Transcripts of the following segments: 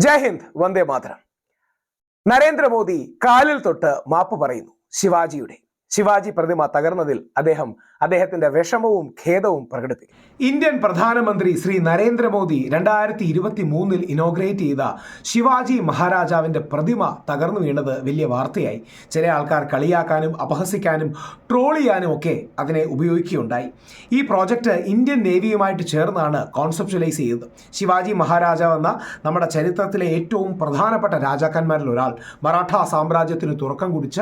ജയ് ഹിന്ദ്, വന്ദേ മാതരം. നരേന്ദ്രമോദി കാലിൽ തൊട്ട് മാപ്പ് പറയുന്നു ശിവാജി പ്രതിമ തകർന്നതിൽ അദ്ദേഹത്തിന്റെ വിഷമവും ഖേദവും പ്രകടിപ്പിക്കും. ഇന്ത്യൻ പ്രധാനമന്ത്രി ശ്രീ നരേന്ദ്രമോദി 2023 ഇനോഗ്രേറ്റ് ചെയ്ത ശിവാജി മഹാരാജാവിന്റെ പ്രതിമ തകർന്നു വീണത് വലിയ വാർത്തയായി. ചില ആൾക്കാർ കളിയാക്കാനും അപഹസിക്കാനും ട്രോൾ ചെയ്യാനും ഒക്കെ അതിനെ ഉപയോഗിക്കുകയുണ്ടായി. ഈ പ്രോജക്റ്റ് ഇന്ത്യൻ നേവിയുമായിട്ട് ചേർന്നാണ് കോൺസെപ്ച്വലൈസ് ചെയ്തത്. ശിവാജി മഹാരാജാവ് എന്ന നമ്മുടെ ചരിത്രത്തിലെ ഏറ്റവും പ്രധാനപ്പെട്ട രാജാക്കന്മാരിൽ ഒരാൾ, മറാഠ സാമ്രാജ്യത്തിന് തുറക്കം കുറിച്ച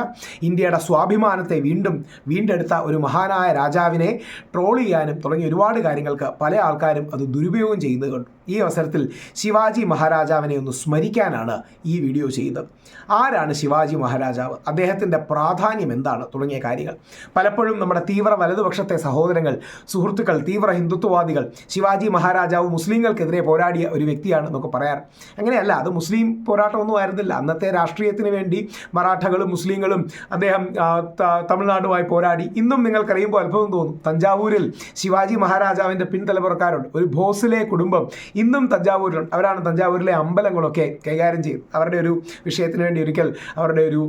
ഇന്ത്യയുടെ സ്വാഭിമാനത്തെ വീണ്ടെടുത്ത ഒരു മഹാനായ രാജാവിനെ ട്രോൾ ചെയ്യാനും തുടങ്ങിയ ഒരുപാട് കാര്യങ്ങൾക്ക് പല ആൾക്കാരും അത് ദുരുപയോഗം ചെയ്യുന്നത് കണ്ടു. ഈ അവസരത്തിൽ ശിവാജി മഹാരാജാവിനെ ഒന്ന് സ്മരിക്കാനാണ് ഈ വീഡിയോ ചെയ്തത്. ആരാണ് ശിവാജി മഹാരാജാവ്, അദ്ദേഹത്തിൻ്റെ പ്രാധാന്യം എന്താണ് തുടങ്ങിയ കാര്യങ്ങൾ. പലപ്പോഴും നമ്മുടെ തീവ്ര വലതുപക്ഷത്തെ സഹോദരങ്ങൾ, സുഹൃത്തുക്കൾ, തീവ്ര ഹിന്ദുത്വവാദികൾ ശിവാജി മഹാരാജാവ് മുസ്ലിങ്ങൾക്കെതിരെ പോരാടിയ ഒരു വ്യക്തിയാണ് എന്നൊക്കെ പറയാറ്. അങ്ങനെയല്ല, അത് മുസ്ലിം പോരാട്ടമൊന്നും ആയിരുന്നില്ല. അന്നത്തെ രാഷ്ട്രീയത്തിന് വേണ്ടി മറാഠകളും മുസ്ലിങ്ങളും അദ്ദേഹം തമിഴ്നാടുമായി പോരാടി. ഇന്നും നിങ്ങൾക്കറിയുമ്പോൾ അത്ഭുതം തോന്നും, തഞ്ചാവൂരിൽ ശിവാജി മഹാരാജാവിൻ്റെ പിൻതലമുറക്കാരുണ്ട്. ഒരു ഭോസ്ലെ കുടുംബം ഇന്നും തഞ്ചാവൂരിലുണ്ട്. അവരാണ് തഞ്ചാവൂരിലെ അമ്പലങ്ങളൊക്കെ കൈകാര്യം ചെയ്തത്. അവരുടെ ഒരു വിഷയത്തിന് വേണ്ടി ഒരിക്കൽ അവരുടെ ഒരു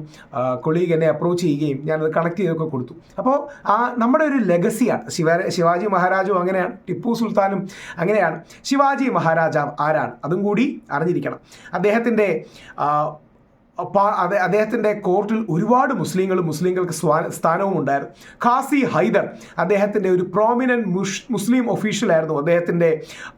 കൊളീഗ് എന്നെ അപ്രോച്ച് ചെയ്യുകയും ഞാനത് കണക്ട് ചെയ്തൊക്കെ കൊടുത്തു. അപ്പോൾ നമ്മുടെ ഒരു ലെഗസിയാണ് ശിവാജി മഹാരാജും അങ്ങനെയാണ്, ടിപ്പു സുൽത്താനും അങ്ങനെയാണ്. ശിവാജി മഹാരാജാവ് ആരാണ് അതും കൂടി അറിഞ്ഞിരിക്കണം. അദ്ദേഹത്തിൻ്റെ കോർട്ടിൽ ഒരുപാട് മുസ്ലിങ്ങൾക്ക് സ്ഥാനവും ഉണ്ടായിരുന്നു. ഖാസി ഹൈദർ അദ്ദേഹത്തിൻ്റെ ഒരു പ്രോമിനൻറ്റ് മുസ്ലിം ഒഫീഷ്യലായിരുന്നു അദ്ദേഹത്തിൻ്റെ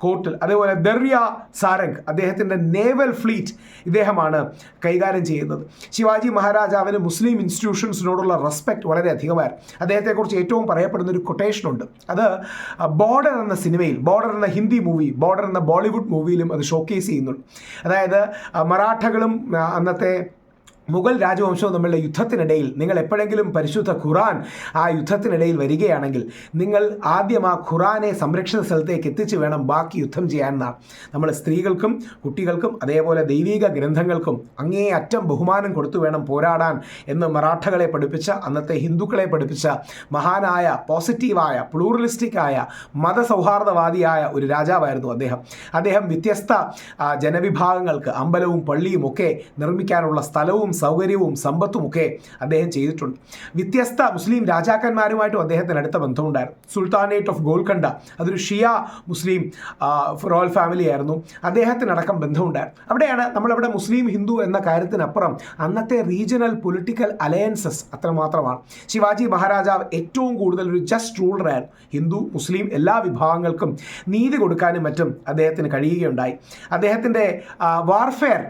കോർട്ടിൽ. അതേപോലെ ദർയ സാരംഗ് അദ്ദേഹത്തിൻ്റെ നേവൽ ഫ്ലീറ്റ് ഇദ്ദേഹമാണ് കൈകാര്യം ചെയ്യുന്നത്. ശിവാജി മഹാരാജാവിന് മുസ്ലിം ഇൻസ്റ്റിറ്റ്യൂഷൻസിനോടുള്ള റെസ്പെക്റ്റ് വളരെ അധികമായിരുന്നു. അദ്ദേഹത്തെക്കുറിച്ച് ഏറ്റവും പറയപ്പെടുന്ന ഒരു കൊട്ടേഷനുണ്ട്. അത് ബോർഡർ എന്ന സിനിമയിൽ, ബോർഡർ എന്ന ഹിന്ദി മൂവി, ബോർഡർ എന്ന ബോളിവുഡ് മൂവിയിലും അത് ഷോക്കേസ് ചെയ്യുന്നുണ്ട്. അതായത് മറാഠകളും അന്നത്തെ മുഗൾ രാജവംശവും തമ്മിലുള്ള യുദ്ധത്തിനിടയിൽ നിങ്ങൾ എപ്പോഴെങ്കിലും പരിശുദ്ധ ഖുറാൻ ആ യുദ്ധത്തിനിടയിൽ വരികയാണെങ്കിൽ നിങ്ങൾ ആദ്യം ആ ഖുറാനെ സംരക്ഷിത സ്ഥലത്തേക്ക് എത്തിച്ചു വേണം ബാക്കി യുദ്ധം ചെയ്യാനെന്നാണ്. നമ്മൾ സ്ത്രീകൾക്കും കുട്ടികൾക്കും അതേപോലെ ദൈവിക ഗ്രന്ഥങ്ങൾക്കും അങ്ങേയറ്റം ബഹുമാനം കൊടുത്തു വേണം പോരാടാൻ എന്ന് മറാഠകളെ പഠിപ്പിച്ച, അന്നത്തെ ഹിന്ദുക്കളെ പഠിപ്പിച്ച മഹാനായ, പോസിറ്റീവായ, പ്ലൂറലിസ്റ്റിക്കായ, മതസൗഹാർദ്ദവാദിയായ ഒരു രാജാവായിരുന്നു അദ്ദേഹം വ്യത്യസ്ത ജനവിഭാഗങ്ങൾക്ക് അമ്പലവും പള്ളിയും ഒക്കെ നിർമ്മിക്കാനുള്ള സ്ഥലവും സൗകര്യവും സമ്പത്തുമൊക്കെ അദ്ദേഹം ചെയ്തിട്ടുണ്ട്. വ്യത്യസ്ത മുസ്ലിം രാജാക്കന്മാരുമായിട്ടും അദ്ദേഹത്തിന് അടുത്ത ബന്ധമുണ്ടായിരുന്നു. സുൽത്താനേറ്റ് ഓഫ് ഗോൽക്കണ്ട അതൊരു ഷിയ മുസ്ലിം റോയൽ ഫാമിലി ആയിരുന്നു. അദ്ദേഹത്തിനടക്കം ബന്ധമുണ്ടായിരുന്നു. അവിടെയാണ് നമ്മളവിടെ മുസ്ലിം ഹിന്ദു എന്ന കാര്യത്തിനപ്പുറം അന്നത്തെ റീജിയണൽ പൊളിറ്റിക്കൽ അലയൻസസ് അത്രമാത്രമാണ്. ശിവാജി മഹാരാജാവ് ഏറ്റവും കൂടുതൽ ഒരു ജസ്റ്റ് റൂളറായിരുന്നു. ഹിന്ദു മുസ്ലിം എല്ലാ വിഭാഗങ്ങൾക്കും നീതി കൊടുക്കാനും മറ്റും അദ്ദേഹത്തിന് കഴിയുകയുണ്ടായി. അദ്ദേഹത്തിൻ്റെ വാർഫെയർ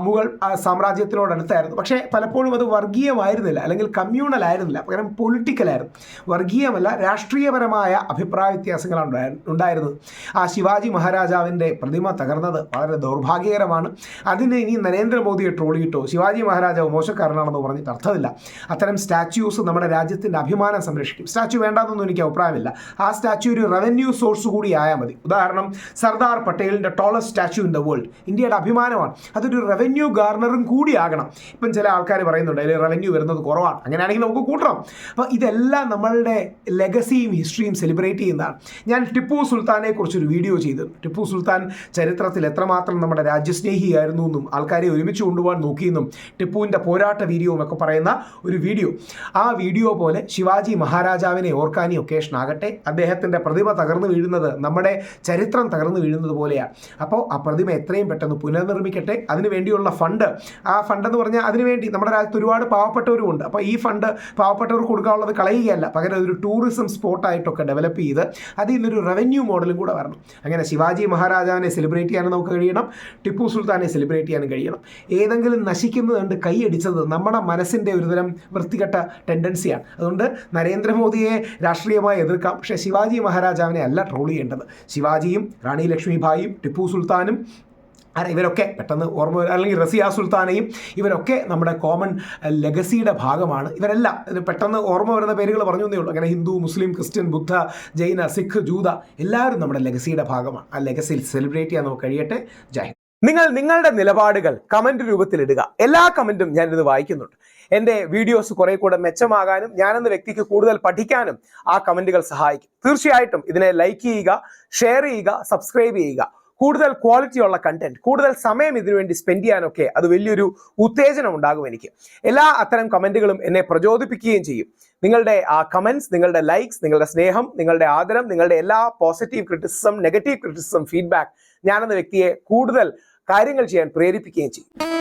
മുഗൾ സാമ്രാജ്യത്തിനോടടുത്തായിരുന്നു. പക്ഷേ പലപ്പോഴും അത് വർഗീയമായിരുന്നില്ല, അല്ലെങ്കിൽ കമ്മ്യൂണൽ ആയിരുന്നില്ല, പകരം പൊളിറ്റിക്കലായിരുന്നു. വർഗീയമല്ല, രാഷ്ട്രീയപരമായ അഭിപ്രായ വ്യത്യാസങ്ങളാണ് ഉണ്ടായിരുന്നത്. ആ ശിവാജി മഹാരാജാവിൻ്റെ പ്രതിമ തകർന്നത് വളരെ ദൗർഭാഗ്യകരമാണ്. അതിന് ഇനി നരേന്ദ്രമോദിയെ ട്രോളിയിട്ടോ ശിവാജി മഹാരാജാവ് മോശക്കാരനാണെന്ന് പറഞ്ഞിട്ട് അർത്ഥമില്ല. അത്തരം സ്റ്റാച്യൂസ് നമ്മുടെ രാജ്യത്തിൻ്റെ അഭിമാനം സംരക്ഷിക്കും. സ്റ്റാച്യു വേണ്ടാന്നൊന്നും എനിക്ക് അഭിപ്രായമില്ല. ആ സ്റ്റാച്യു ഒരു റവന്യൂ സോഴ്സ് കൂടി ആയാൽ മതി. ഉദാഹരണം, സർദാർ പട്ടേലിൻ്റെ tallest statue in the world, ഇന്ത്യയുടെ അഭിമാനമാണ്. അതൊരു റവന്യൂ ഗാർണറും കൂടി ആകണം. ഇപ്പം ചില ആൾക്കാർ പറയുന്നുണ്ട് അതിൽ റവന്യൂ വരുന്നത് കുറവാണ്. അങ്ങനെയാണെങ്കിൽ നമുക്ക് കൂട്ടണം. അപ്പോൾ ഇതെല്ലാം നമ്മളുടെ ലെഗസിയും ഹിസ്റ്ററിയും സെലിബ്രേറ്റ് ചെയ്യുന്നതാണ്. ഞാൻ ടിപ്പു സുൽത്താനെ കുറിച്ചൊരു വീഡിയോ ചെയ്തു. ടിപ്പു സുൽത്താൻ ചരിത്രത്തിൽ എത്രമാത്രം നമ്മുടെ രാജ്യസ്നേഹിയായിരുന്നു എന്നും ആൾക്കാരെ ഒരുമിച്ച് കൊണ്ടുപോകാൻ നോക്കിയെന്നും ടിപ്പുവിൻ്റെ പോരാട്ട വീര്യവും ഒക്കെ പറയുന്ന ഒരു വീഡിയോ. ആ വീഡിയോ പോലെ ശിവാജി മഹാരാജാവിനെ ഓർക്കാൻ ഈ ഒക്കേഷൻ ആകട്ടെ. അദ്ദേഹത്തിൻ്റെ പ്രതിമ തകർന്നു വീഴുന്നത് നമ്മുടെ ചരിത്രം തകർന്നു വീഴുന്നത് പോലെയാണ്. അപ്പോൾ ആ പ്രതിമ എത്രയും പെട്ടെന്ന് പുനർനിർമ്മിക്കട്ടെ. അതിനു വേണ്ടിയുള്ള ഫണ്ട്, ആ ഫണ്ടെന്ന് പറഞ്ഞാൽ അതിനുവേണ്ടി നമ്മുടെ രാജ്യത്ത് ഒരുപാട് പാവപ്പെട്ടവരുമുണ്ട്. അപ്പോൾ ഈ ഫണ്ട് പാവപ്പെട്ടവർക്ക് കൊടുക്കാനുള്ളത് കളയുകയല്ല, പകരം അതൊരു ടൂറിസം സ്പോട്ടായിട്ടൊക്കെ ഡെവലപ്പ് ചെയ്ത് അതിൽ നിന്നൊരു റവന്യൂ മോഡലും കൂടെ വരണം. അങ്ങനെ ശിവാജി മഹാരാജാവിനെ സെലിബ്രേറ്റ് ചെയ്യാനും നമുക്ക് കഴിയണം, ടിപ്പു സുൽത്താനെ സെലിബ്രേറ്റ് ചെയ്യാനും കഴിയണം. ഏതെങ്കിലും നശിക്കുന്നത് കണ്ട് കൈയടിച്ചത് നമ്മുടെ മനസ്സിൻ്റെ ഒരുതരം വൃത്തികെട്ട ടെൻഡൻസിയാണ്. അതുകൊണ്ട് നരേന്ദ്രമോദിയെ രാഷ്ട്രീയമായി എതിർക്കാം, പക്ഷേ ശിവാജി മഹാരാജാവിനെ അല്ല ട്രോൾ ചെയ്യേണ്ടത്. ശിവാജിയും റാണി ലക്ഷ്മിഭായിയും ടിപ്പു സുൽത്താനും ഇവരൊക്കെ പെട്ടെന്ന് ഓർമ്മ, അല്ലെങ്കിൽ റസിയ സുൽത്താനയും ഇവരൊക്കെ നമ്മുടെ കോമൺ ലെഗസിയുടെ ഭാഗമാണ്. ഇവരെല്ലാം പെട്ടെന്ന് ഓർമ്മ വരുന്ന പേരുകൾ പറഞ്ഞു എന്നേ ഉള്ളൂ. അങ്ങനെ ഹിന്ദു, മുസ്ലിം, ക്രിസ്ത്യൻ, ബുദ്ധ, ജൈന, സിഖ്, ജൂത എല്ലാവരും നമ്മുടെ ലെഗസിയുടെ ഭാഗമാണ്. ആ ലെഗസിയിൽ സെലിബ്രേറ്റ് ചെയ്യാൻ നമുക്ക് കഴിയട്ടെ. ജയ് ഹിന്ദ്. നിങ്ങളുടെ നിലപാടുകൾ കമന്റ് രൂപത്തിൽ ഇടുക. എല്ലാ കമന്റും ഞാനിത് വായിക്കുന്നുണ്ട്. എൻ്റെ വീഡിയോസ് കുറെ കൂടെ മെച്ചമാകാനും ഞാനെന്ന വ്യക്തിക്ക് കൂടുതൽ പഠിക്കാനും ആ കമന്റുകൾ സഹായിക്കും. തീർച്ചയായിട്ടും ഇതിനെ ലൈക്ക് ചെയ്യുക, ഷെയർ ചെയ്യുക, സബ്സ്ക്രൈബ് ചെയ്യുക. കൂടുതൽ ക്വാളിറ്റിയുള്ള കണ്ടന്റ്, കൂടുതൽ സമയം ഇതിനുവേണ്ടി സ്പെൻഡ് ചെയ്യാനൊക്കെ അത് വലിയൊരു ഉത്തേജനം ഉണ്ടാകും എനിക്ക്. എല്ലാ അത്തരം കമന്റുകളും എന്നെ പ്രചോദിപ്പിക്കുകയും ചെയ്യും. നിങ്ങളുടെ ആ കമന്റ്സ്, നിങ്ങളുടെ ലൈക്സ്, നിങ്ങളുടെ സ്നേഹം, നിങ്ങളുടെ ആദരം, നിങ്ങളുടെ എല്ലാ positive criticism, negative criticism, feedback ഞാനെന്ന വ്യക്തിയെ കൂടുതൽ കാര്യങ്ങൾ ചെയ്യാൻ പ്രേരിപ്പിക്കുകയും ചെയ്യും.